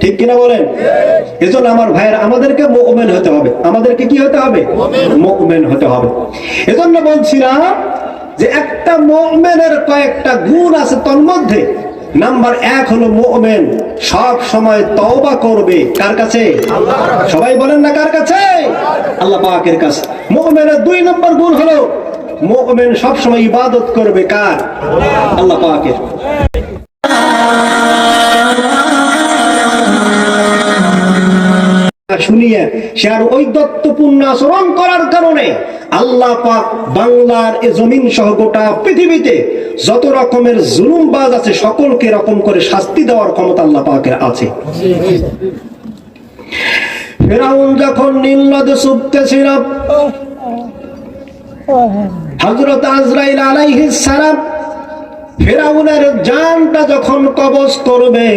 ঠিক কিনা বলেন? এজন্য আমার ভাইয়েরা, আমাদেরকে মুমিন হতে হবে। আমাদেরকে কি হতে হবে? মুমিন হতে হবে। এজন্য বলছিলাম যে একটা মুমিনের কয়েকটা গুণ আছে, তার মধ্যে নাম্বার 1 হলো মুমিন সব সময় তওবা করবে। কার কাছে? সবাই বলেন না কার কাছে? আল্লাহ পাকের কাছে। মুমিনের 2 নম্বর গুণ হলো মুমিন সব সময় ইবাদত করবে। কার? আল্লাহ পাকের। শুনিয়ে সে আর ওই দত্তপূর্ণ আচরণ করার কারণে আল্লাহ পাক বাংলার এই জমিন সহ গোটা পৃথিবীতে যত রকমের জুলুমবাজ আছে সকলকে এরকম করে শাস্তি দেওয়ার ক্ষমতা আল্লাহ পাকের আছে। ফেরাউন যখন নীল নদে চুবতেছিল, হযরত আজরাইল আলাইহিস সালাম ফেরাউনের জানটা যখন কবজ করবে,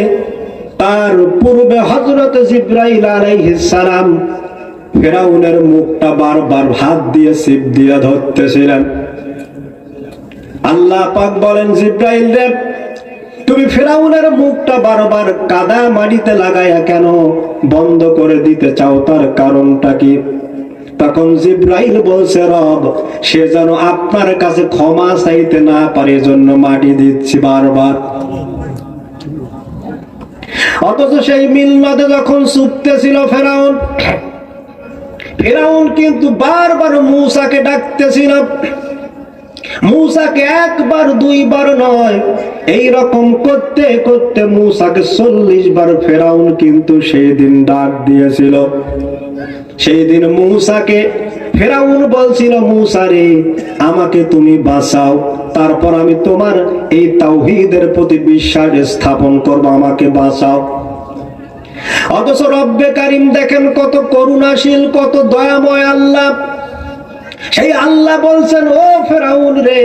তার পূর্বে হযরত জিবরাইল আলাইহিস সালাম ফেরাউনের মুখটা বারবার হাত দিয়ে চিপ দিয়ে ধরতেছিলেন। আল্লাহ পাক বলেন, জিবরাইল রে, তুমি ফেরাউনের মুখটা বারবার কাদা মাটিতে লাগায়া কেন বন্ধ করে দিতে চাও? তার কারণটা কি? তখন জিবরাইল বলছে, রব, সে যেন আপনার কাছে ক্ষমা চাইতে না পারে, জন্য মাটি দিচ্ছি বারবার। অথচ সেই নীল নদে যখন চুবতেছিল ফেরাউন কিন্তু বারবার মূসাকে ডাকতেছিল। মূসাকে 1 বার 2 বার নয়, এই রকম করতে করতে মূসাকে 40 বার ফেরাউন কিন্তু সেই দিন ডাক দিয়েছিল। সেই দিন মূসাকে ফেরাউন বলছিল, মূসা রে, আমাকে তুমি বাঁচাও, তারপর আমি তোমার এই তাওহীদের প্রতি বিশ্বাস স্থাপন করব, আমাকে বাঁচাও। অথচ রব্বে কারীম দেখেন কত করুণাশীল, কত দয়াময় আল্লাহ। সেই আল্লাহ বলছেন, ও ফেরাউন রে,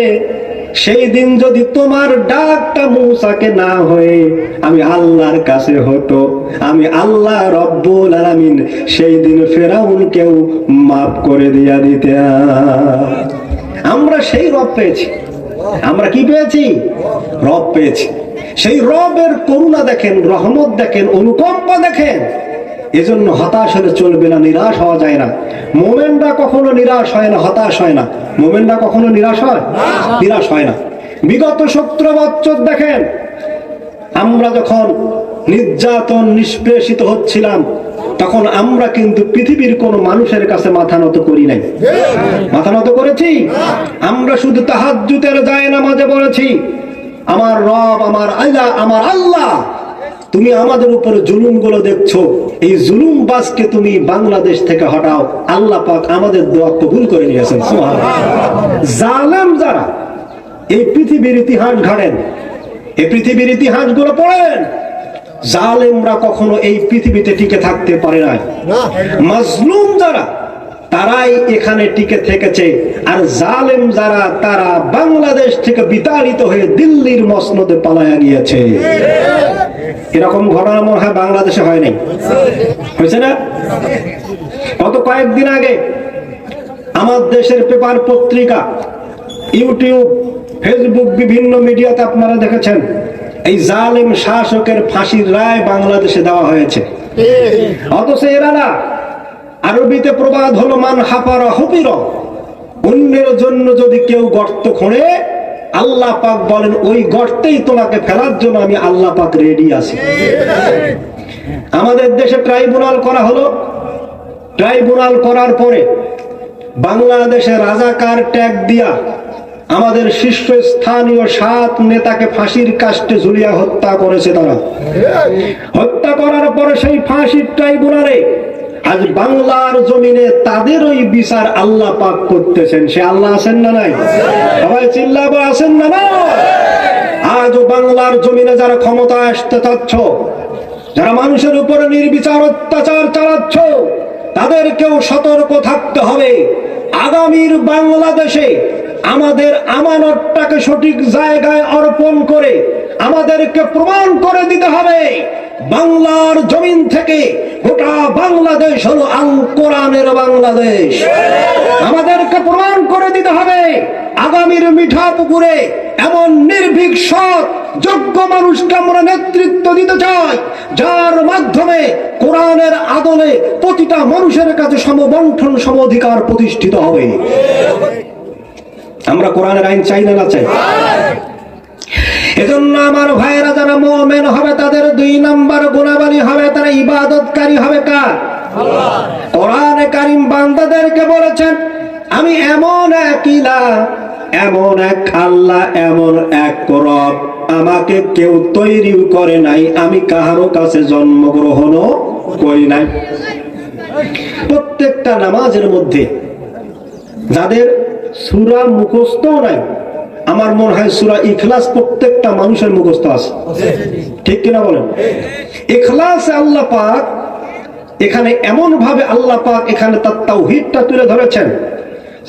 সেই দিন যদি তোমার ডাকটা মূসাকে না হয়ে আমি আল্লাহর কাছে হতো, আমি আল্লাহ রব্বুল আলামিন সেই দিন ফেরাউনকেও মাফ করে দিয়া দিতাম। আমরা সেই রব পেয়েছি। আমরা কি পেয়েছি? রব পেয়েছি। সেই রবের করুণা দেখেন, রহমত দেখেন, অনুকম্পা দেখেন। এজন্য হতাশ হলে চলবে না, নিরাশ হওয়া যায় না। মোমেনরা কখনো নিরাশ হয় না, হতাশ হয় না। মোমেনরা কখনো নিরাশ হয়? নিরাশ হয় না। বিগত 17 বছর দেখেন, আমরা যখন নির্যাতন নিষ্পেষিত হচ্ছিলাম, তখন আমরা কিন্তু পৃথিবীর কোন মানুষের কাছে মাথা নত করি নাই। মাথা নত করেছি? আমরা শুধু তাহাজ্জুদের জায়নামাজে বলেছি, আমার রব, আমার আল্লাহ, আমার আল্লাহ, তুমি আমাদের উপরে জুলুমগুলো দেখছো, এই জুলুমবাজকে তুমি বাংলাদেশ থেকে হটাও। আল্লাহ পাক আমাদের দোয়া কবুল করে নিয়েছেন। সুবহানাল্লাহ। জালেম যারা এই পৃথিবীর ইতিহাস ঘাড়েন, এই পৃথিবীর ইতিহাসগুলো পড়েন, জালেমরা কখনো এই পৃথিবীতে টিকে থাকতে পারে না। মাজলুম যারা, তারাই এখানে টিকে থেকেছে। আর জালেম যারা, তারা বাংলাদেশ থেকে বিতাড়িত হয়ে দিল্লির মসনদে পালায়া গিয়েছে। এরকম ঘটনা মনে হয় বাংলাদেশে হয় নাই। হয়েছে না? গত কয়েকদিন আগে আমার দেশের পেপার, পত্রিকা, ইউটিউব, ফেসবুক, বিভিন্ন মিডিয়াতে আপনারা দেখেছেন, এই জালেম শাসকের ফাঁসির রায় বাংলাদেশে দেওয়া হয়েছে। অথচ এরা না, আরবিতে প্রবাদ হলো, মান হাফারা হুপির, অন্যের জন্য যদি কেউ গর্ত খোঁড়ে, আল্লাহ পাক বলেন ওই গর্তেই তোমাকে ফেলার জন্য আমি আল্লাহ পাক রেডি আছি। আমাদের দেশে ট্রাইব্যুনাল করা হলো। ট্রাইব্যুনাল করার পরে বাংলাদেশে রাজাকার ট্যাগ দিয়া আমাদের শীর্ষস্থানীয় 7 নেতাকে ফাঁসির কাস্টে ঝুলিয়ে হত্যা করেছে তারা। হত্যা করার পরে সেই ফাঁসির ট্রাইব্যুনালে আজ বাংলার জমিনে তাদের ওই বিচার আল্লাহ পাক করতেছেন। সে আল্লাহ আছেন না নাই? সবাই চিল্লাবো, আছেন না না? আজও বাংলার জমিনে যারা ক্ষমতায় আসতে চাচ্ছ, যারা মানুষের উপরে নির্বিচার অত্যাচার চালাচ্ছ, তাদেরকেও সতর্ক থাকতে হবে। আগামীর বাংলাদেশে আমাদের আমানতটাকে সঠিক জায়গায় অর্পণ করে আমাদেরকে প্রমাণ করে দিতে হবে, বাংলার জমিন থেকে গোটা বাংলাদেশ হলো আল কোরআনের বাংলাদেশ। আমাদেরকে প্রমাণ করে দিতে হবে আগামীর মিঠাপুকুরে এমন নির্ভীক সৎ যোগ্য মানুষকে আমরা নেতৃত্ব দিতে চাই, যার মাধ্যমে কোরআনের আদলে প্রতিটা মানুষের কাছে সমবন্টন সম অধিকার প্রতিষ্ঠিত হবে। আমরা কোরআনের আইন চাই না চাই? এজন্য আমার ভাইয়েরা যারা মুমিন হবে তাদের 2 নাম্বার গুণাবলী হবে, তারা ইবাদতকারী হবে। কার? আল্লাহ। কোরআনে কারীম বান্দাদেরকে বলেছেন, আমি এমন এক ইলাহ, এমন এক আল্লাহ, এমন এক রব, আমাকে কেউ তৈরিও করে নাই, আমি কাহারো কাছে জন্মগ্রহণও করি নাই। প্রত্যেকটা নামাজের মধ্যে যাদের সূরা মুখস্থ নাই, আমার মনে হয় সূরা ইখলাস প্রত্যেকটা মানুষের মুখস্থ আছে, ঠিক কিনা বলেন? ইখলাসে আল্লাহ পাক এখানে এমন ভাবে আল্লাহ পাক এখানে তার তাওহীদটা তুলে ধরেছেন,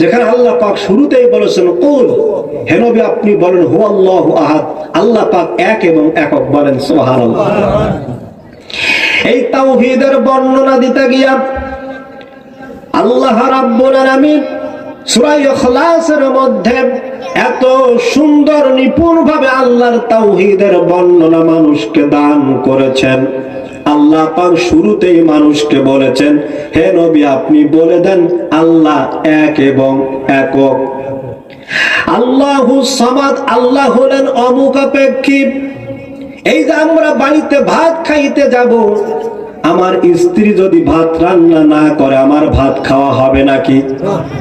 যেখানে আল্লাহ পাক শুরুতেই বলেছেন কুল, হে নবী আপনি বলেন হুয়াল্লাহু আহাদ, আল্লাহ পাক এক এবং একক, বলেন সুবহানাল্লাহ। এই তাওহীদের বর্ণনা দিতে গিয়া আল্লাহ রাব্বুল আলামিন সূরা ইখলাসের মধ্যে এত সুন্দর নিপুণ ভাবে আল্লাহর তাওহীদের বর্ণনা মানুষকে দান করেছেন। আল্লাহ পাক শুরুতেই মানুষকে বলেছেন, হে নবী আপনি বলে দেন আল্লাহ এক এবং একক। আল্লাহুস সামাদ, আল্লাহ হলেন অমুখাপেক্ষী। এই যে আমরা বাড়িতে ভাত খাইতে যাব, আমার স্ত্রী যদি ভাত রান্না না করে আমার ভাত খাওয়া হবে নাকি?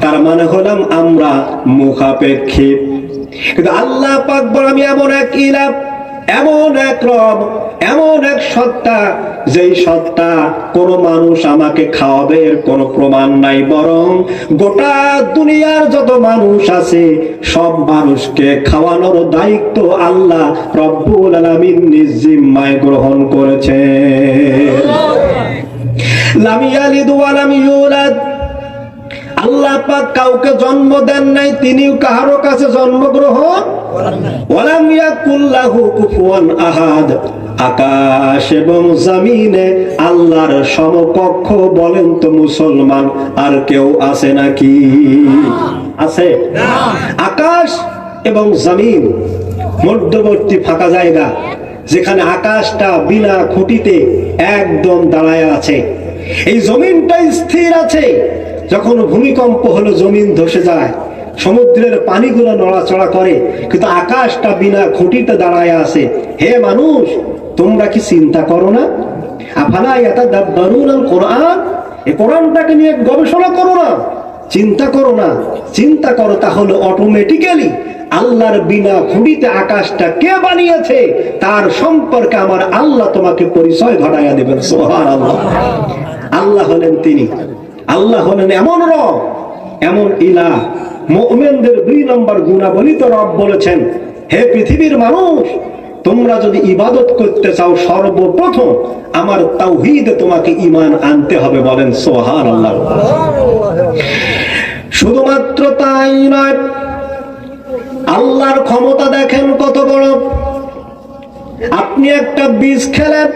তার মানে হলাম আমরা মুখাপেক্ষী। কিন্তু আল্লাহ পাক বলেন আমি এমন এক ইলাহ, এমন এক রব, এমন এক সত্তা, যেই সত্তা কোন মানুষ আমাকে খাওয়াবে এর কোন প্রমাণ নাই, বরং গোটা দুনিয়ার যত মানুষ আছে সব মানুষকে খাওয়ানোর দায়িত্ব আল্লাহ রব্বুল আলামিন নিজ জিম্মায় গ্রহণ করেছে। লাম ইয়ালিদ ওয়া লাম ইউলাদ, আল্লাহ পাক কাউকে জন্ম দেন নাই, তিনিও কাহারো কাছে জন্মগ্রহণ করেন নাই। ওয়ালাম ইয়াকুল লাহু কুফুয়ান আহাদ, আকাশ এবং জমিনে আল্লাহর সমকক্ষ বলেন তো মুসলমান আর কেউ আছে নাকি? আছে না। আকাশ এবং জমিন মধ্যবর্তী ফাঁকা জায়গা, যেখানে আকাশটা বিনা খুঁটিতে একদম দাঁড়ায় আছে, এই জমিনটা স্থির আছে। যখন ভূমিকম্প হলো জমিন ধসে যায়, সমুদ্রের পানিগুলো নড়াচড়া করে, কিন্তু আকাশটা বিনা খুঁটিতে দাঁড়ায় আছে। হে মানুষ, তোমরা কি চিন্তা করো না? আফালা ইয়াতাদাব্বারুনাল কোরআন, এই কোরআনটাকে নিয়ে গবেষণা করো না, চিন্তা করো না? চিন্তা করো তাহলে অটোমেটিক্যালি আল্লাহর বিনা খুঁটিতে আকাশটা কে বানিয়েছে তার সম্পর্কে আমার আল্লাহ তোমাকে পরিচয় ঘটাইয়া দেবেন। সুবহানাল্লাহ। আল্লাহ হলেন তিনি, আল্লাহ হলেন এমন রব, এমন ইলাহ। মুমিনদের 2 নম্বর গুণাবলী তো রব বলেছেন, হে পৃথিবীর মানুষ, তোমরা যদি ইবাদত করতে চাও সর্বপ্রথম আমার তাওহীদে তোমাকে ঈমান আনতে হবে, বলেন সুবহানাল্লাহ। শুধুমাত্র তাই নয়, আল্লাহর ক্ষমতা দেখেন কত বড়। আপনি একটা বীজ খেলেন,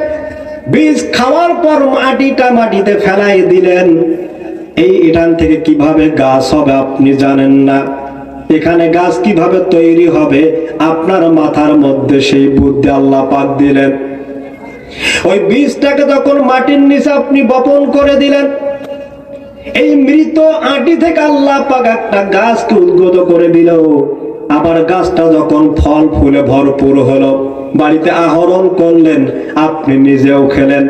বীজ খাওয়ার পর মাটিটা মাটিতে ফেলাই দিলেন, এখান থেকে কিভাবে গাছ হবে আপনি জানেন না। এখানে গাছ কিভাবে তৈরি হবে আপনার মাথার মধ্যে সেই বুদ্ধি আল্লাহ পাক দিলেন। ওই বীজটাকে যখন মাটির নিচে আপনি বপন করে দিলেন, এই মৃত আটি থেকে আল্লাহ পাক একটা গাছকে উদ্গত করে দিল। আবার গাছটা যখন ফল ফুলে ভরপুর হলো, বাড়িতে আহরণ করলেন, আপনি নিজেও খেলেন।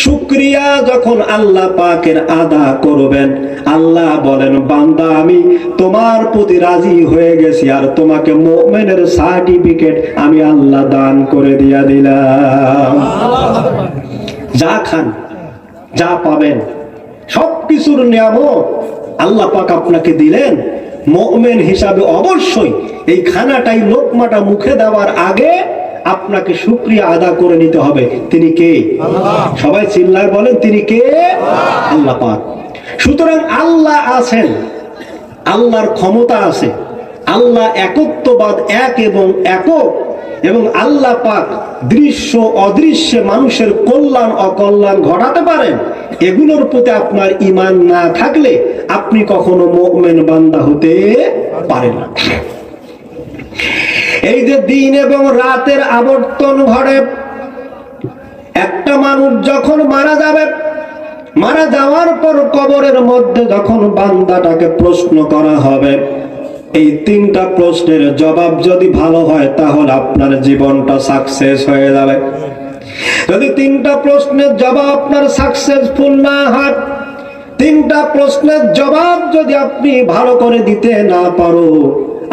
শুকরিয়া যখন আল্লাহ পাকের আদা করবেন, আল্লাহ বলেন বান্দা আমি তোমার প্রতি রাজি হয়ে গেছি, আর তোমাকে মুমিনের সার্টিফিকেট আমি আল্লাহ দান করে দিয়া দিলাম। যা খান, যা পাবেন, সবকিছুর নিয়ামত আল্লাহ পাক আপনাকে দিলেন। মুমিন হিসাবে অবশ্যই এই খানাটাই, লোকমাটা মুখে দেওয়ার আগে আপনাকে শুকরিয়া আদা করে নিতে হবে। তিনি কে? আল্লাহ। সবাই চিল্লায় বলেন তিনি কে? আল্লাহ পাক। সুতরাং আল্লাহ আছেন, আল্লাহর ক্ষমতা আছে, আল্লাহ একত্ববাদ, এক এবং একক, এবং আল্লাহ পাক দৃশ্য অদৃশ্যে মানুষের কল্যাণ অকল্যাণ ঘটাতে পারেন। এগুলোর প্রতি আপনার ঈমান না থাকলে আপনি কখনো মুমিন বান্দা হতে পারেন না। এই যে দিন এবং রাতের আবর্তন ঘটে, একটা মানুষ যখন মারা যাবে, মারা যাওয়ার পর কবরের মধ্যে যখন বান্দাটাকে প্রশ্ন করা হবে, এই তিনটা প্রশ্নের জবাব যদি ভালো হয় তাহলে আপনার জীবনটা সাকসেস হয়ে যাবে। যদি তিনটা প্রশ্নের জবাব আপনার সাকসেসফুল না হয়, তিনটা প্রশ্নের জবাব যদি আপনি ভালো করে দিতে না পারো,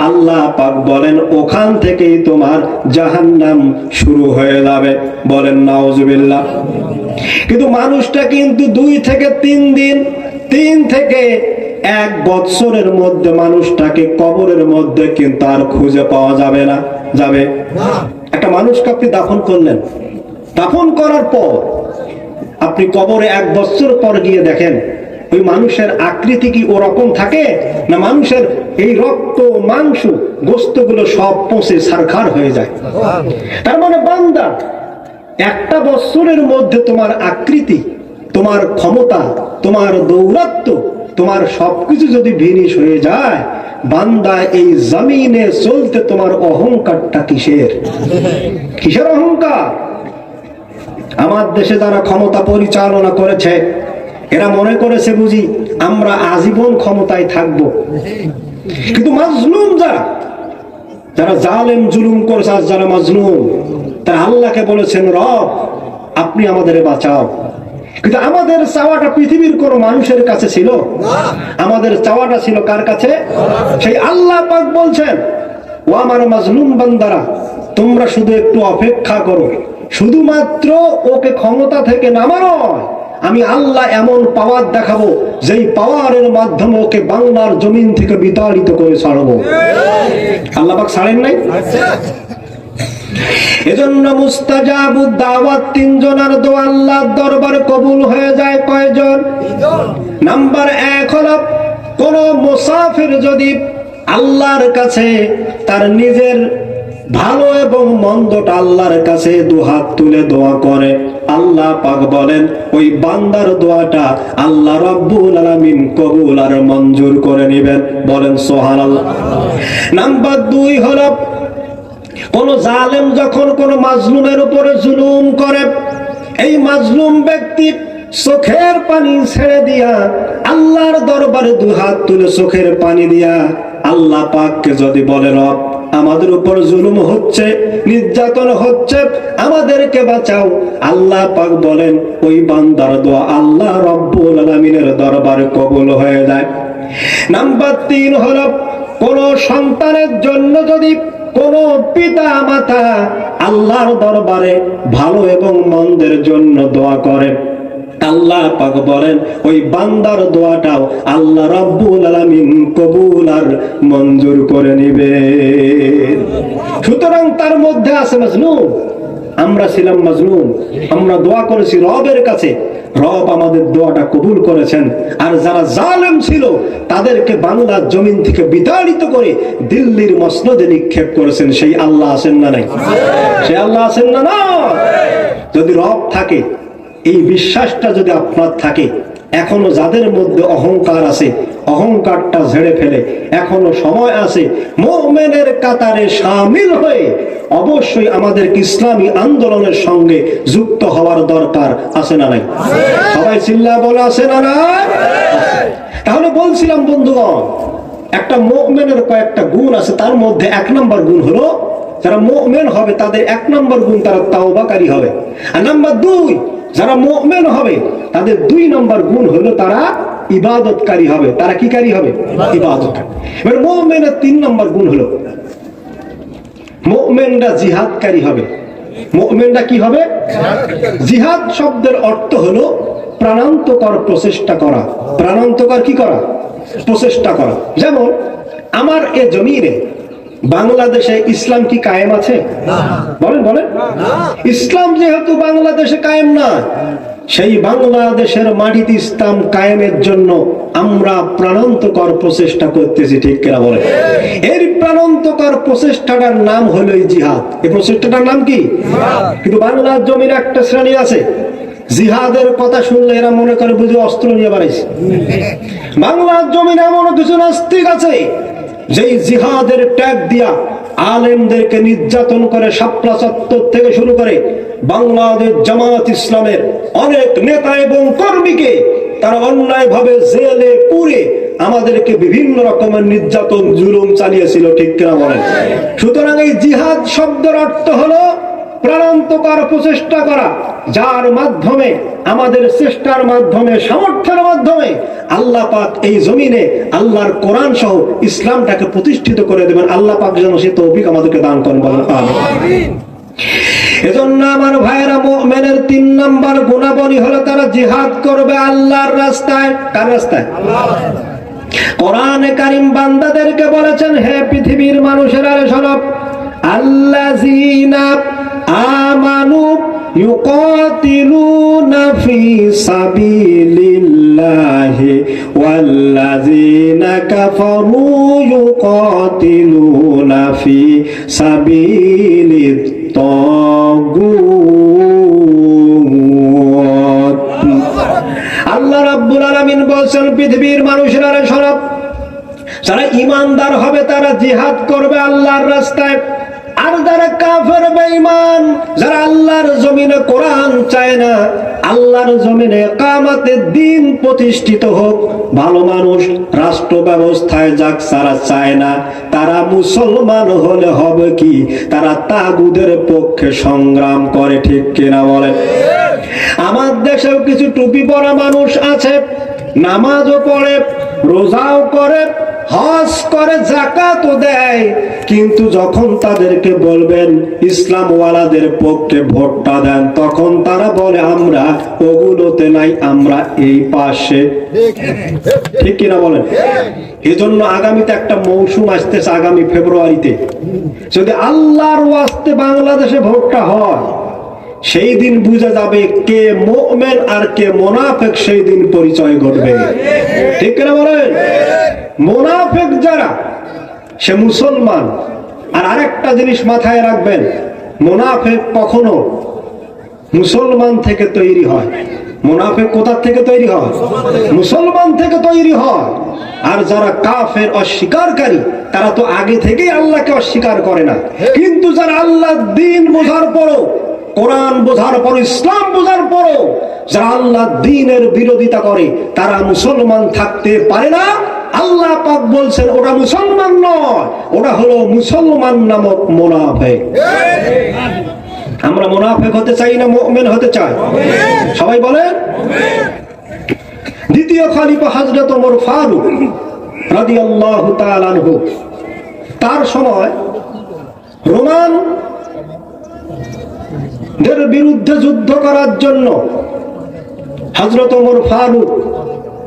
আল্লাহ পাক বলেন ওখান থেকেই তোমার জাহান্নাম শুরু হয়ে যাবে। বলেন নাউজুবিল্লাহ। কিন্তু মানুষটা কিন্তু 2 থেকে 3 দিন, 3 থেকে 1 বছরের মধ্যে মানুষটাকে কবরের মধ্যে কিন্তু আর খুঁজে পাওয়া যাবে না। যাবে? একটা মানুষকে আপনি দাফন করলেন, দাফন করার পর আপনি কবরে 1 বছর পর গিয়ে দেখেন ওই মানুষের আকৃতি কি ওরকম থাকে, না মানুষের এই রক্ত মাংস গোস্তগুলো সব পচে ছারখার হয়ে যায়। তার মানে বান্দা, 1 বছরের মধ্যে তোমার আকৃতি, তোমার ক্ষমতা, তোমার দৌরাত্ম্য, তোমার সবকিছু যদি ভিনিশ হয়ে যায়, বান্দা এই জমিনে চলতে তোমার অহংকারটা কিসের? কিসের অহংকার? আমার দেশে যারা ক্ষমতা পরিচালনা করেছে এরা মনে করেছে বুঝি আমরা আজীবন ক্ষমতায় থাকব। কিন্তু মাজলুম যারা, যারা জালেম জুলুম করেছে, আজ যারা মাজলুম, তারা আল্লাহকে বলেছেন রব আপনি আমাদের বাঁচাও। কিন্তু আমাদের চাওয়াটা পৃথিবীর কোন মানুষের কাছে ছিল না, আমাদের চাওয়াটা ছিল কার কাছে? সেই আল্লাহ পাক বলছেন ও আমার মাজলুম বান্দারা, তোমরা শুধু একটু অপেক্ষা করো, শুধুমাত্র ওকে ক্ষমতা থেকে নামানো, আমি আল্লাহ এমন পাওয়ার দেখাবো যেই পাওয়ারের মাধ্যমে ওকে বাংলার জমিন থেকে বিতাড়িত করে ছাড়বো। আল্লাহ পাক ছাড়েন নাই? এজন্য মুস্তাজাবুদ দাওয়াত 3 জনের দোয়া আল্লাহর দরবারে কবুল হয়ে যায়। কয়জন? নাম্বার 1 হলো কোন মুসাফির যদি আল্লাহর কাছে তার নিজের ভালো এবং মন্দটা আল্লাহর কাছে 2 হাত তুলে দোয়া করে, আল্লাহ পাক বলেন ওই বান্দার দোয়াটা আল্লাহ রাব্বুল আলামিন কবুল আর মঞ্জুর করে নেবেন। বলেন সুবহানাল্লাহ। নাম্বার 2 হলো কোন জালেম যখন কোন মাজলুমের উপরে জুলুম করে, এই মাজলুম ব্যক্তি চোখের পানি ছেড়ে দিয়া আল্লাহর দরবারে 2 হাত তুলে চোখের পানি দিয়া আল্লাহ পাককে যদি বলে রব আমাদের উপর জুলুম হচ্ছে, নির্যাতন হচ্ছে, আমাদেরকে বাঁচাও, আল্লাহ পাক বলেন ওই বান্দার দোয়া আল্লাহ রাব্বুল আলামিনের দরবারে কবুল হয়ে যায়। নাম্বার 3 হলো কোন সন্তানের জন্য যদি কোন পিতা মাতা আল্লাহর দরবারে ভালো এবং মন্দের জন্য দোয়া করে, আল্লাহ পাক বলেন ওই বান্দার দোয়াটাও আল্লাহ রাব্বুল আলামিন কবুল আর মঞ্জুর করে নেবেন। সুতরাং তার মধ্যে আছে মাজলুম, আমরা ছিলাম মাজলুম, আমরা দোয়া করেছি রবের কাছে, রব আমাদের দোয়াটা কবুল করেছেন। আর যারা জালেম ছিল তাদেরকে বাংলার জমিন থেকে বিতাড়িত করে দিল্লির মসনদে নিক্ষেপ করেছেন। সেই আল্লাহ আছেন না নাই? সেই আল্লাহ আছেন না না? যদি রব থাকে, এই বিশ্বাসটা যদি আপনার থাকে, এখনো যাদের মধ্যে অহংকার আছে অহংকারটা ঝেড়ে ফেলে এখনো সময় আছে, মুমিনের কাতারে শামিল হয়ে অবশ্যই আমাদের ইসলামী আন্দোলনের সঙ্গে যুক্ত হওয়ার দরকার আছে না নাই? সবাই চিল্লায় বলে আছে না নাই? তাহলে বলছিলাম বন্ধুগণ, একটা মুমিনের কয়েকটা গুণ আছে, তার মধ্যে 1 নম্বর গুণ হলো যারা মুমিন হবে তাদের 1 নম্বর গুণ তারা তাওবাকারী হবে। আর নাম্বার 2, যারা মুমিন হবে তাদের 2 নম্বর গুণ হলো তারা ইবাদতকারী হবে। তারা কি কারী হবে? ইবাদতকারী। এবার মুমিনের 3 নম্বর গুণ হলো মুমিনরা জিহাদকারী হবে। মুমিনরা কি হবে? জিহাদ শব্দের অর্থ হলো প্রাণান্তকর প্রচেষ্টা করা। প্রাণান্তকর কি করা? প্রচেষ্টা করা। যেমন আমার এ জমিনে বাংলাদেশে ইসলাম কি কায়েম আছে? বলেন বলেন। ইসলাম যেহেতু বাংলাদেশে কায়েম না, সেই বাংলাদেশের মাটিতে ইসলাম কায়েমের জন্য আমরা প্রাণান্তকর প্রচেষ্টা করতেছি, ঠিক কিনা বলেন? এর প্রাণান্তকর প্রচেষ্টাটার নাম হলো জিহাদ। এই প্রচেষ্টাটার নাম কি? কিন্তু বাংলার জমির একটা শ্রেণী আছে, জিহাদের কথা শুনলে এরা মনে করে বুঝি অস্ত্র নিয়ে বাড়াইছে। বাংলার জমিনে এমন কিছু নাস্তিক আছে যেই জিহাদের ট্যাগ দিয়া আলেমদেরকে নির্যাতন করে শাপলা চত্বর থেকে শুরু করে বাংলাদেশ জামাত ইসলামের অনেক নেতা এবং কর্মীকে তারা অন্যায়ভাবে জেলে পুরে আমাদেরকে বিভিন্ন রকমের নির্যাতন জুলুম চালিয়েছিল, ঠিক কিনা বলেন? সুতরাং এই জিহাদ শব্দের অর্থ হলো প্রাণান্তকর প্রচেষ্টা করা, যার মাধ্যমে আমাদের চেষ্টার মাধ্যমে সামর্থ্যের মাধ্যমে আল্লাহ পাক এই জমিনে আল্লাহর কোরআন সহ ইসলামটাকে প্রতিষ্ঠিত করে দেবেন। আল্লাহ পাক যেন সে তৌফিক আমাদেরকে দান করেন, বলেন আমিন। এজন্য আমার ভাইয়েরা, মুমিনের 3 নাম্বার গুণাবলী হলো তারা জিহাদ করবে আল্লাহর রাস্তায়। কার রাস্তায়? আল্লাহর রাস্তায়। কোরআনে কারীম বান্দাদেরকে বলেছেন, হে পৃথিবীর মানুষেরা শোনো, আল্লাযীনা আমানু ইউকাতিলুনা ফি সাবিলিল্লাহি ওয়াল্লাযীনা কাফারু ইউকাতিলুনা ফি সাবিলিত তাগুত। আল্লাহ রাব্বুল আলামিন বলেন, পৃথিবীর মানুষেরা শোনো, যারা ঈমানদার হবে তারা জিহাদ করবে আল্লাহর রাস্তায়, আর যারা কাফের বেঈমান, যারা আল্লাহর জমিনে কোরআন চায় না, আল্লাহর জমিনে ইকামতের দিন প্রতিষ্ঠিত হোক, ভালো মানুষ রাষ্ট্র ব্যবস্থায় যাক, যারা চায় না, তারা মুসলমান হলে হবে কি? তারা তাগুদের পক্ষে সংগ্রাম করে, ঠিক কিনা বলে? আমার দেশেও কিছু টুপি পরা মানুষ আছে, নামাজও পড়ে, রোজাও করে, হজ করে, যাকাতও দেয়, কিন্তু যখন তাদেরকে বলবেন ইসলাম ওয়ালাদের পক্ষে ভোটটা দেন, তখন তারা বলে আমরা ওগুলোতে নাই, আমরা এই পাশে। ঠিক কিনা বলেন? এজন্য আগামীতে একটা মৌসুম আসতেছে, আগামী ফেব্রুয়ারিতে যদি আল্লাহর ওয়াস্তে বাংলাদেশে ভোটটা হয়, সেই দিন বুঝা যাবে কে মুমিন আর কে মুনাফিক, সেই দিন পরিচয় ঘটবে। ঠিক কিনা বলেন? মুনাফিক যারা, সে মুসলমান। আর আরেকটা জিনিস মাথায় রাখবেন, মুনাফিক কখনো মুসলমান থেকে তৈরি হয়। মুনাফিক কোথা থেকে তৈরি হয়? মুসলমান থেকে তৈরি হয়। আর যারা কাফের অস্বীকারী, তারা তো আগে থেকেই আল্লাহকে অস্বীকার করে না। কিন্তু যারা আল্লাহর দ্বীন বোঝার পরও, কোরআন বোঝার পর, ইসলাম বোঝার পরও যারা আল্লাহর দ্বীনের বিরোধিতা করে, তারা মুসলমান থাকতে পারে না। আল্লাহ পাক বলছেন ওটা মুসলমান নয়, ওটা হলো মুসলমান নামক মুনাফিক। আমরা মুনাফিক হতে চাই না মুমিন হতে চাই? সবাই বলেন। দ্বিতীয় খলিফা হযরত ওমর ফারুক রাদিয়াল্লাহু তাআলা আনহু, তার সময় রোমান দের বিরুদ্ধে যুদ্ধ করার জন্য হযরত ওমর ফারুক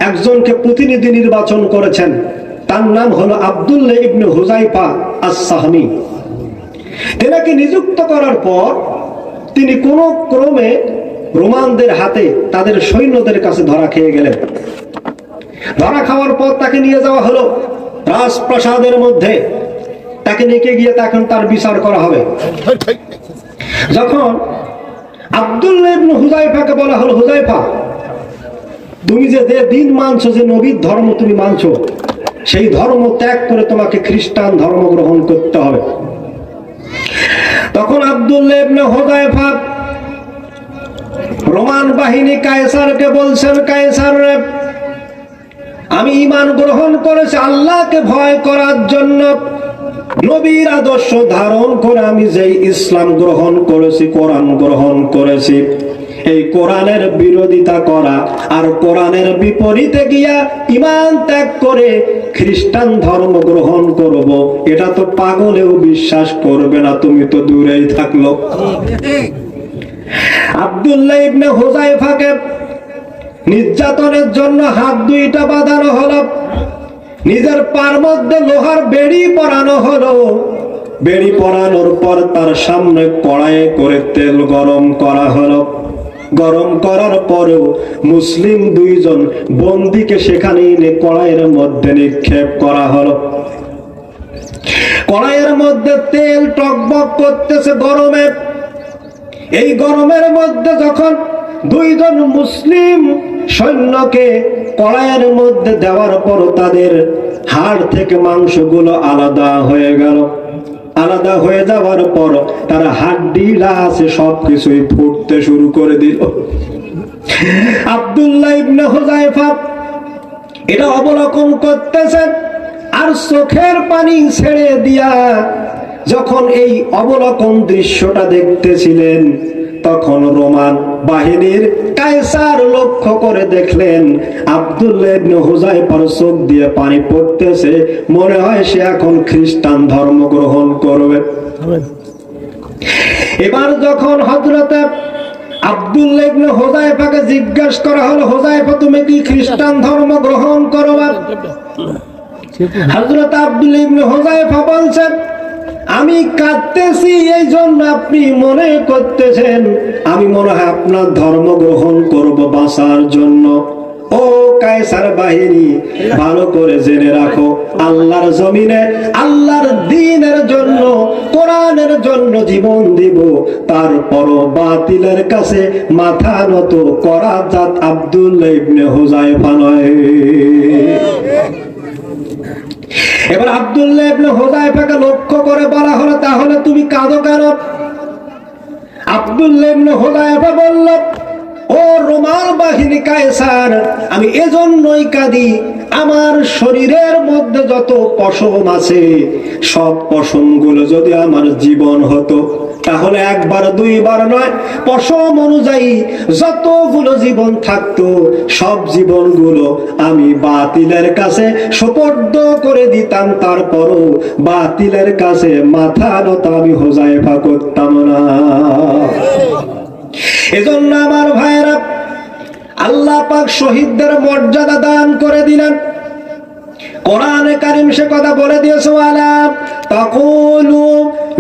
একজনকে প্রতিনিধি নির্বাচন করেছেন। তার নাম হলো আব্দুল্লাহ ইবনে হুযায়ফা আস-সাহমি। তেনাকে নিযুক্ত করার পর তিনি কোন ক্রমে রোমানদের হাতে, তাদের সৈন্যদের কাছে ধরা খেয়ে গেলেন। ধরা খাওয়ার পর তাকে নিয়ে যাওয়া হলো রাজপ্রাসাদের মধ্যে। তাকে নিয়ে গিয়ে তখন তার বিচার করা হবে। যখন আব্দুল্লাহ ইবনে হুযায়ফাকে বলা হলো, হুযায়ফা, তুমি যে দিন মানছো, যে নবীর ধর্ম তুমি মানছো, সেই ধর্ম ত্যাগ করে তোমাকে খ্রিস্টান ধর্ম গ্রহণ করতে হবে। তখন আব্দুল্লাহ ইবনে হুযায়ফা রোমান বাহিনী কায়সারকে বলছেন, কায়সার, আমি ঈমান গ্রহণ করেছি আল্লাহকে ভয় করার জন্য, নবীর আদর্শ ধারণ করে আমি যেই ইসলাম গ্রহণ করেছি, কোরআন গ্রহণ করেছি, এই কোরআনের বিরোধিতা করা আর কোরআনের বিপরীতে গিয়া ঈমান ত্যাগ করে খ্রিস্টান ধর্ম গ্রহণ করব, এটা তো পাগলেও বিশ্বাস করবে না, তুমি তো দূরেই থাকলো। আব্দুল্লাহ ইবনে হুযায়ফাকে নির্যাতনের জন্য হাত দুইটা বাঁধানো হলো, নিজের পার মধ্যে লোহার বেড়ি পরানো হলো। বেড়ি পরানোর পর তার সামনে কড়াইয়ে করে তেল গরম করা হলো। গরম করার পরেও মুসলিম দুইজন বন্দীকে সেখানে এনে কড়াইয়ের মধ্যে নিক্ষেপ করা হলো। কড়াইয়ের মধ্যে তেল টকবক করতেছে গরমে। এই গরমের মধ্যে যখন দুইজন মুসলিম সৈন্যকে কড়াইয়ের মধ্যে দেওয়ার পর তাদের হাড় থেকে মাংসগুলো আলাদা হয়ে গেল। আলাদা হয়ে যাওয়ার পর তার হাড্ডিলা আছে সবকিছুই ফুটতে শুরু করে দিল। আব্দুল্লাহ ইবনে হুযায়ফা এটা অবলোকন করতেছেন আর চোখের পানি ছেড়ে দিয়া যখন এই অবলোকন দৃশ্যটা দেখতেছিলেন, তখন রোমান বাহিনীর কায়সার লক্ষ্য করে দেখলেন আব্দুল্লাহ ইবনে হুযায়ফার চোখ দিয়ে পানি পড়তেছে, মনে হয় সে এখন খ্রিস্টান ধর্ম গ্রহণ করবে। এবার যখন হযরত আব্দুল্লাহ ইবনে হুযায়ফাকে জিজ্ঞাসা করা হলো, হুযায়ফা তুমি কি খ্রিস্টান ধর্ম গ্রহণ করবে? হযরত আব্দুল্লাহ ইবনে হুযায়ফা বলছেন, আমি কাঁদতেছি এই জন্য আপনি মনে করতেছেন আমি মনে হয় আপনার ধর্ম গ্রহণ করব বাঁচার জন্য। ও কায়সার বাহিনী, ভালো করে জেনে রাখো, আল্লাহর জমিনে আল্লাহর দ্বীনের জন্য, কোরআনের জন্য জীবন দিব, তারপরও বাতিলের কাছে মাথা নত করা জাত আব্দুল্লাহ ইবনে হুযায়ফা নয়। এবার আব্দুল্লাহ ইবনে হুযায়ফাকে লক্ষ্য করে বলা হলো, তাহলে তুমি কাঁদো কেন? আব্দুল্লাহ ইবনে হুযায়ফা বলল, ও রোমান বাহিনী কায়সার, আমি এজন্যই কাঁদি, আমার শরীরের মধ্যে যত পশম আছে সব পশমগুলো যদি আমার জীবন হতো, তাহলে একবার দুইবার নয়, পশম অনুযায়ী যতগুলো জীবন থাকতো সব জীবনগুলো আমি বাতিলের কাছে সুপর্দ করে দিতাম, তারপরও বাতিলের কাছে মাথা নত আমি হুযায়ফা করতাম না। এজন্য আমার ভাইয়েরা, আল্লাহ পাক শহীদদের মর্যাদা দান করে দিলেন। কোরআনে কারীম সে কথা বলে দিয়েছে, ওয়ালা তাকুলু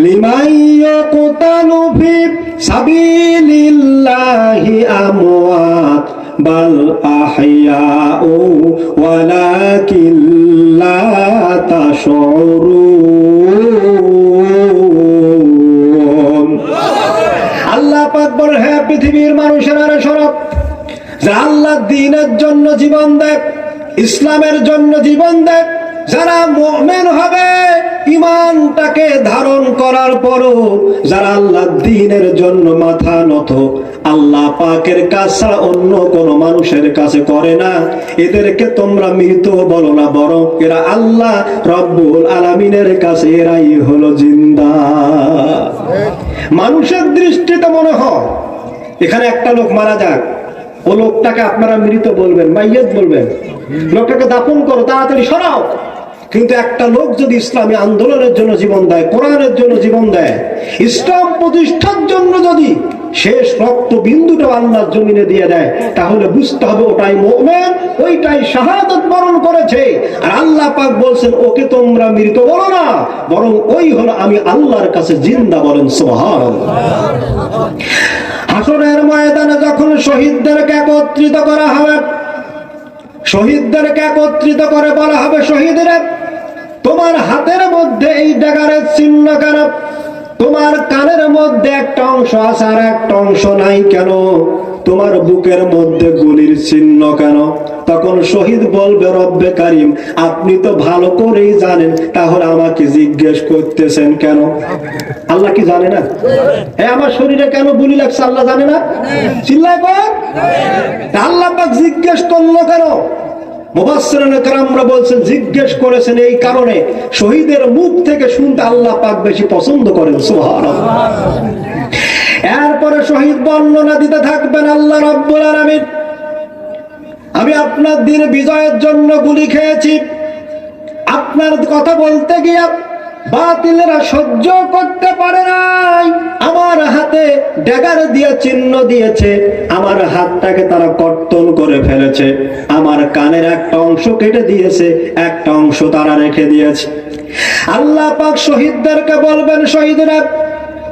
লিমান ইয়াকুতালু ফি সাবিলিল্লাহি আমওয়াত বাল আহইয়াউ ওয়ালাকিন লা তাশউরুন। আল্লাহ পাক বলে, হে পৃথিবীর মানুষেরা শোনো, যে আল্লাহ দ্বীনের জন্য জীবন দেয়, ইসলামের জন্য জীবন দেয়, যারা মুমিন হবে ঈমানটাকে ধারণ করার পরও যারা আল্লাহ দ্বীনের জন্য মাথা নত আল্লাহ পাকের কাছে ছাড়া অন্য কোন মানুষের কাছে করে না, এদেরকে তোমরা মৃত বলো না, বরং এরা আল্লাহ রব্বুল আলামিনের কাছে এরাই হলো জিন্দা। মানুষের দৃষ্টিতে মনে হয় এখানে একটা লোক মারা যাক, ও লোকটাকে আপনারা মৃত বলবেন, মাইয়াত বলবেন, লোকটাকে দাফন করো, তাড়াতাড়ি সরাও। কিন্তু একটা লোক যদি ইসলামী আন্দোলনের জন্য জীবন দেয়, কোরআনের জন্য জীবন দেয়, ইসলাম প্রতিষ্ঠার জন্য যদি শেষ রক্ত বিন্দুটা আল্লাহর জমিনে দিয়ে দেয়, তাহলে বুঝতে হবে ওটাই মুমিন, ওইটাই শাহাদাত বরণ করেছে। আর আল্লাহ পাক বলছেন, ওকে তোমরা মৃত বলো না, বরং ওই হলো আমি আল্লাহর কাছে জিন্দা। বলেন সুবহানাল্লাহ। হাসরের ময়দানে যখন শহীদদেরকে একত্রিত করা হবে, শহীদদেরকে একত্রিত করে বলা হবে, শহীদরা তোমার হাতের মধ্যে এই ড্যাগারের চিহ্ন কেন? তোমার কানের মধ্যে একটা অংশ আছে আর একটা অংশ নাই কেন? তোমার বুকের মধ্যে গুলির চিহ্ন কেন? তখন শহীদ বলবে, রব্বে কারিম আপনি তো ভালো করেই জানেন, তাহলে আমাকে জিজ্ঞেস করতেছেন কেন? আল্লাহ কি জানে না? হ্যাঁ, আমার শরীরে কেন গুলি লাগছে আল্লাহ জানে না? চিল্লায় কর। আল্লাহ পাক জিজ্ঞেস করলো কেন? মুফাসসিরিনে কেরামরা বলছেন, জিজ্ঞেস করেছেন এই কারণে, শহীদের মুখ থেকে শুনতে আল্লাহ পাক বেশি পছন্দ করেন। সুবহানাল্লাহ। এরপরে শহীদ বর্ণনা দিতে থাকবেন, আল্লাহ রাব্বুল আলামিন আমি আপনার দিন বিজয়ের জন্য গুলি খেয়েছি, আপনার কথা বলতে গিয়ে বাতিলেরা সহ্য করতে পারে নাই, আমার হাতে ড্যাগার দিয়ে চিহ্ন দিয়েছে, আমার হাতটাকে তারা কর্তন করে ফেলেছে, আমার কানের একটা অংশ কেটে দিয়েছে, একটা অংশ তারা রেখে দিয়েছে। আল্লাহ পাক শহীদদেরকে বলবেন, শহীদরা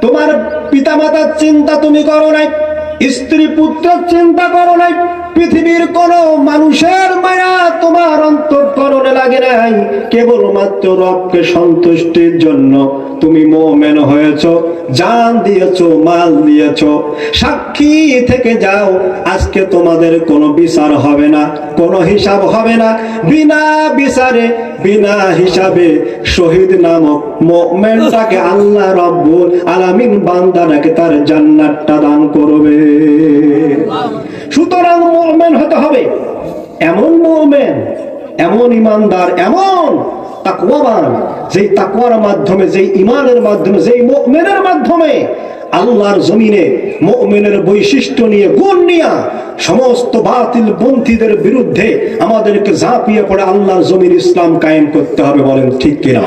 তোমার পিতামাতার চিন্তা তুমি করো নাই, স্ত্রী পুত্র চিন্তা করো নাই, পৃথিবীর কোন মানুষের মায়া তোমার অন্তঃকরণে লাগে নাই, কেবলমাত্র রবকে সন্তুষ্টির জন্য তুমি মুমিন হয়েছো, জান দিয়েছো, মাল দিয়েছো। সাক্ষী থেকে যাও, আজকে তোমাদের কোনো বিচার হবে না, কোনো হিসাব হবে না। বিনা বিচারে বিনা হিসাবে শহীদ নামক মুমিনটাকে আল্লাহ রাব্বুল আলামিন বান্দাটাকে তার জান্নাতটা দান করবে। সুতরাং মুমিন হতে হবে, এমন মুমিন, এমন ইমানদার, এমন তাকওয়াবান, যেই তাকওয়ার মাধ্যমে, যেই ঈমানের মাধ্যমে, যেই মুমিনের মাধ্যমে আল্লাহর জমিনে মুমিনের বৈশিষ্ট্য নিয়ে, গুণ নিয়ে সমস্ত বাতিল পন্থীদের বিরুদ্ধে আমাদেরকে ঝাঁপিয়ে পড়ে আল্লাহর জমিন ইসলাম কায়েম করতে হবে। বলেন ঠিক কিনা?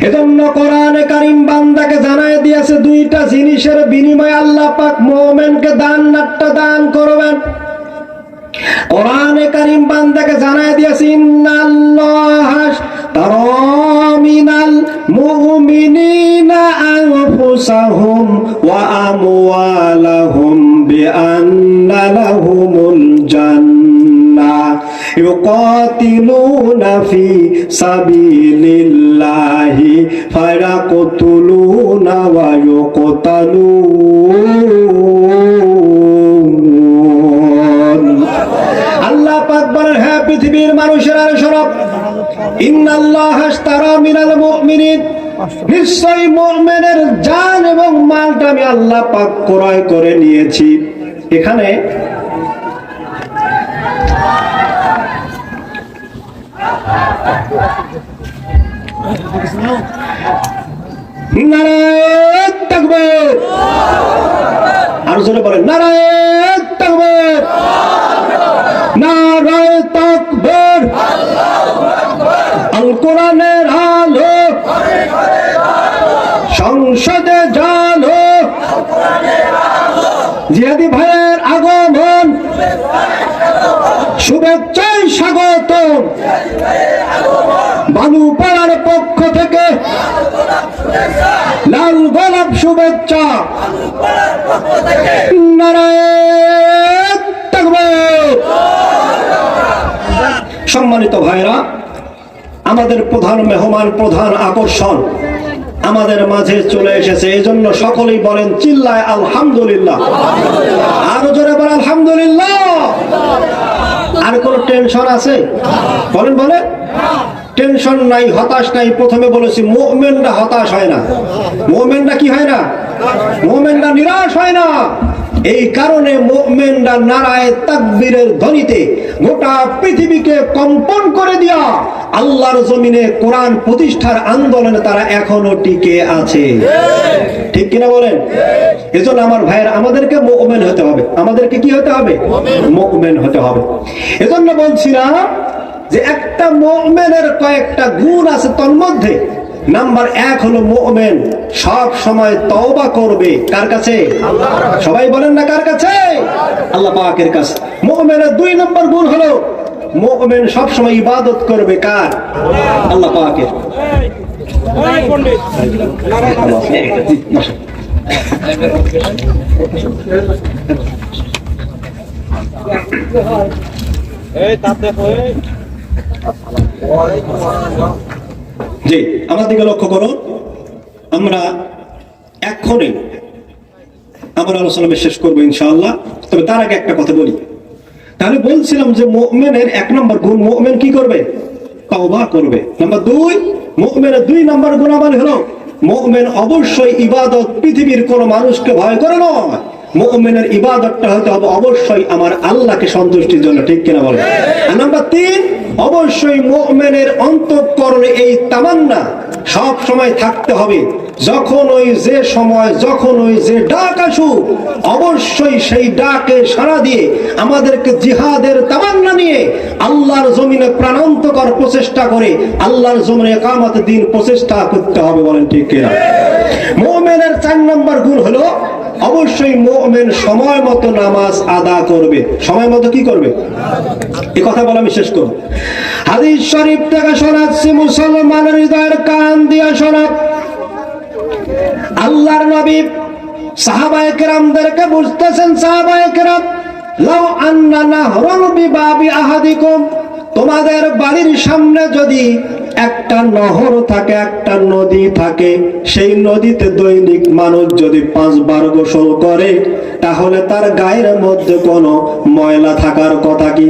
এজন্য কোরআনে কারীম বান্দাকে জানায় দিয়েছে দুইটা জিনিসের বিনিময়ে আল্লাহ পাক মুমিনকে জান্নাতটা দান করবেন। কোরআনে কারীম বান্দাকে জানায় দিয়েছে ইন্নাল্লাহা তারা মিনাল মুমিনিনা আনফুসাহুম ওয়া আমওয়ালাহুম বিআন্না লাহুমুল জান্নাহ ইউকাতিলুনা ফি সাবিলিল্লাহি ফায়াকুতুলুনা ওয়া ইউকতালুন। আল্লাহ পাক বলেন, হে পৃথিবীর মানুষেরা শোনো, ইন্নাল্লাহা আশতারা মিনাল মুমিনিন, নিশ্চয়ই মুমিনের জান এবং মালটা আমি আল্লাহ পাক ক্রয় করে নিয়েছি। এখানে নারায়ে তাকবীর, আর জোরে বলেন নারায়ে তাকবীর, নারায়ে তাকবীর। আল কোরআনের আলো সংসদে জালো, জিহাদি ভাইয়ের আগমন শুভেচ্ছায় স্বাগত। বালুপাড়ার পক্ষ থেকে লাল গোলাপ শুভেচ্ছা। নারায়ে তাকবীর। সম্মানিত ভাইরা, আমাদের প্রধান মেহমান, প্রধান আকর্ষণ আমাদের মাঝে চলে এসেছে। এই জন্য সকলেই বলেন চিল্লায় আলহামদুলিল্লাহ, আরো জোরে বলেন আলহামদুলিল্লাহ। আর কোন টেনশন আছে? বলেন বলেন। টেনশন নাই, হতাশ নাই। প্রথমে বলেছি মুমিনরা হতাশ হয় না, মুমিনরা কি হয় না? মুমিনরা নিরাশ হয় না। এই কারণে মুমিনরা নারায়ে তাকবীরের ধ্বনিতে গোটা পৃথিবীকে কম্পন করে দিয়া আল্লাহর জমিনে কোরআন প্রতিষ্ঠার আন্দোলনে তারা এখনো টিকে আছে। ঠিক কিনা বলেন? এজন্য আমার ভাইয়েরা, আমাদেরকে মুমিন হতে হবে। আমাদেরকে কি হতে হবে? মুমিন হতে হবে। এজন্য বলছিলাম যে একটা মুমিনের কয়েকটা গুণ আছে। তোর মধ্যে নাম্বার 1 হলো মুমিন সব সময় তওবা করবে। কার কাছে? সবাই বলেন না কার কাছে? আল্লাহ পাকের কাছে। মুমিনের 2 নম্বর গুণ হলো মুমিন সব সময় ইবাদত করবে। কার? আল্লাহ পাকের। জি, আমার দিকে লক্ষ্য করুন। আমরা এক্ষণে আমার আলোচনা শেষ করবো ইনশাআল্লাহ। তবে তার আগে একটা কথা বলি। তাহলে বলছিলাম যে মুমিনের 1 নম্বর গুণ, মুমিন কি করবে? তওবা করবে। নাম্বার 2, মুমিনের 2 নম্বর গুণাবলী হলো মুমিন অবশ্যই ইবাদত পৃথিবীর কোন মানুষকে ভয় করে নয়, মুমিনের ইবাদতটা হতে হবে অবশ্যই আমার আল্লাহকে সন্তুষ্টির জন্য। ঠিক কিনা বলেন? আর নাম্বার 3, অবশ্যই মুমিনের অন্তঃকরণে এই তামান্না সব সময় থাকতে হবে, যখন ওই যে সময়, যখন ওই যে ডাক আসুক, অবশ্যই সেই ডাকে সাড়া দিয়ে আমাদেরকে জিহাদের তামান্না নিয়ে আল্লাহর জমিনে প্রাণান্তকর প্রচেষ্টা করে আল্লাহর জমিনে ইকামতের দিন প্রচেষ্টা করতে হবে। বলেন ঠিক কিনা? মুমিনের 4 নম্বর গুণ হলো অবশ্যই মুমিন সময় মতো নামাজ আদা করবে। সময় মতো কি করবে? এই কথা বলা আমি শেষ করব। হাদিস শরীফ থেকে শোনাচ্ছি, মুসলমানের হৃদয়ের কান দিয়া শোনা। আল্লাহর নবী সাহাবায়ে কেরামদেরকে বুঝতেছেন, সাহাবায়ে কেরাম, লাউ আন্না নাহরান বিবাবি আহাদিকুম, তোমাদের বাড়ির সামনে যদি একটা নহর থাকে, একটা নদী থাকে, সেই নদীতে দৈনিক মানুষ যদি 5 বার গোসল করে, তাহলে তার গায়ের মধ্যে কোনো ময়লা থাকার কথা কি?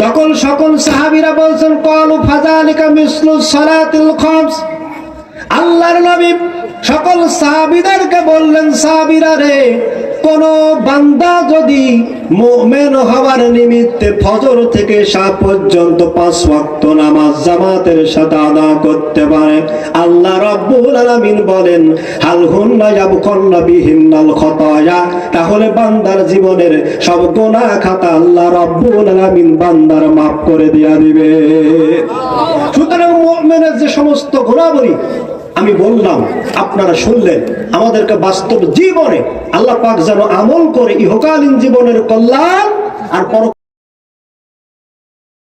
তখন সকল সাহাবীরা বলছেন, ক্বালু ফাযালিকা মিসলু সালাতিল খামস। আল্লাহর নবী সকল সাহাবীদেরকে বললেন, সাহাবীরা রে, কোন বান্দা যদি মুমিন হওয়ার নিমিত্তে ফজর থেকে ঈশা পর্যন্ত 5 ওয়াক্ত নামাজ জামাতের সাথে আদায় করতে পারে, আল্লাহ রাব্বুল আলামিন বলেন, হাল হুন্না ইয়াবকুন্না বিহিন্নাল খতায়া, তাহলে বান্দার জীবনের সব গুনাহ খাতা আল্লাহ রাব্বুল আলামিন বান্দার maaf করে দিয়া দিবে। সুতরাং মুমিনের যে সমস্ত গুনাহবলী আমি বললাম, আপনারা শুনলেন, আমাদেরকে বাস্তব জীবনে আল্লাহ পাক যেন আমল করে ইহকালীন জীবনের কল্যাণ আর